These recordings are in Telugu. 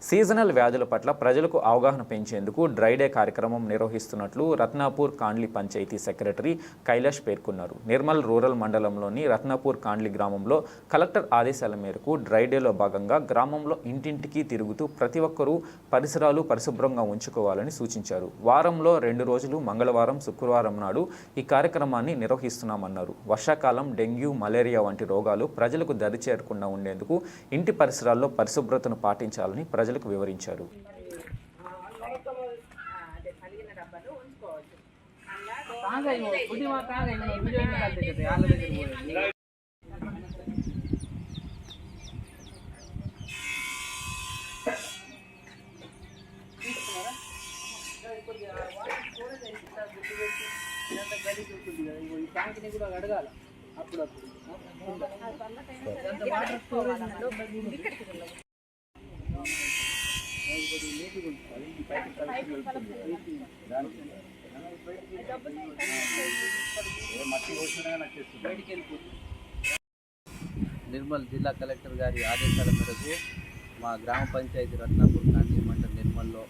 సీజనల్ వ్యాధుల పట్ల ప్రజలకు అవగాహన పెంచేందుకు డ్రై డే కార్యక్రమం నిర్వహిస్తున్నట్లు రత్నాపూర్ కాండ్లి పంచాయతీ సెక్రటరీ కైలాష్ పేర్కొన్నారు. నిర్మల్ రూరల్ మండలంలోని రత్నాపూర్ కాండ్లి గ్రామంలో కలెక్టర్ ఆదేశాల మేరకు డ్రై డేలో భాగంగా గ్రామంలో ఇంటింటికి తిరుగుతూ ప్రతి ఒక్కరూ పరిసరాలు పరిశుభ్రంగా ఉంచుకోవాలని సూచించారు. వారంలో 2 రోజులు మంగళవారం, శుక్రవారం నాడు ఈ కార్యక్రమాన్ని నిర్వహిస్తున్నామన్నారు. వర్షాకాలం డెంగ్యూ, మలేరియా వంటి రోగాలు ప్రజలకు దరిచేరకుండా ఉండేందుకు ఇంటి పరిసరాల్లో పరిశుభ్రతను పాటించాలని ప్రజలకు వివరించారు. అడగాలి అప్పుడప్పుడు నిర్మల్ జిల్లా కలెక్టర్ గారి ఆదేశాల మేరకు మా గ్రామ పంచాయతీ రత్నాపూర్ కాండ్లి మండలం నిర్మల్లో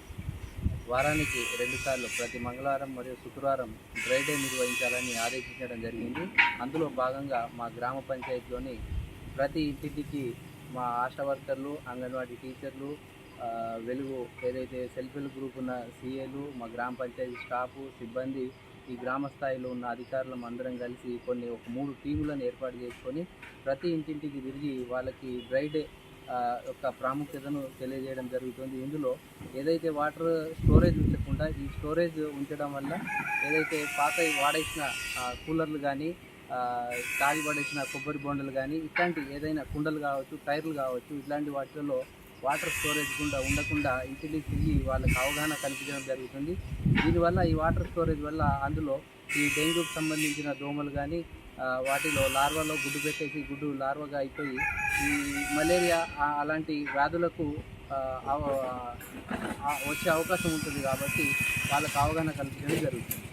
వారానికి 2 సార్లు ప్రతి మంగళవారం మరియు శుక్రవారం డ్రై డే నిర్వహించాలని ఆదేశించడం జరిగింది. అందులో భాగంగా మా గ్రామ పంచాయతీలోని ప్రతి ఇంటికి మా ఆశా వర్కర్లు, అంగన్వాడీ టీచర్లు, వెలుగు ఏదైతే సెల్ఫ్ హెల్ప్ గ్రూప్ ఉన్న సీఏలు, మా గ్రామ పంచాయతీ స్టాఫ్ సిబ్బంది, ఈ గ్రామ స్థాయిలో ఉన్న అధికారులం అందరం కలిసి ఒక 3 టీములను ఏర్పాటు చేసుకొని ప్రతి ఇంటింటికి తిరిగి వాళ్ళకి డ్రై డే యొక్క ప్రాముఖ్యతను తెలియజేయడం జరుగుతుంది. ఇందులో ఏదైతే వాటర్ స్టోరేజ్ ఉంచకుండా ఈ స్టోరేజ్ ఉంచడం వల్ల ఏదైతే పాత వాడేసిన కూలర్లు కానీ, తాగి పడేసిన కొబ్బరి బొండలు కానీ, ఇట్లాంటి ఏదైనా కుండలు కావచ్చు, టైర్లు కావచ్చు, ఇట్లాంటి వాటిల్లో వాటర్ స్టోరేజ్ ఉండకుండా ఇంటికి తిరిగి వాళ్ళకి అవగాహన కల్పించడం జరుగుతుంది. దీనివల్ల ఈ వాటర్ స్టోరేజ్ వల్ల అందులో ఈ డెంగ్యూకి సంబంధించిన దోమలు కానీ, వాటిలో లార్వాలో గుడ్డు పెట్టేసి గుడ్డు లార్వాగా అయిపోయి ఈ మలేరియా అలాంటి వ్యాధులకు వచ్చే అవకాశం ఉంటుంది. కాబట్టి వాళ్ళకు అవగాహన కల్పించడం జరుగుతుంది.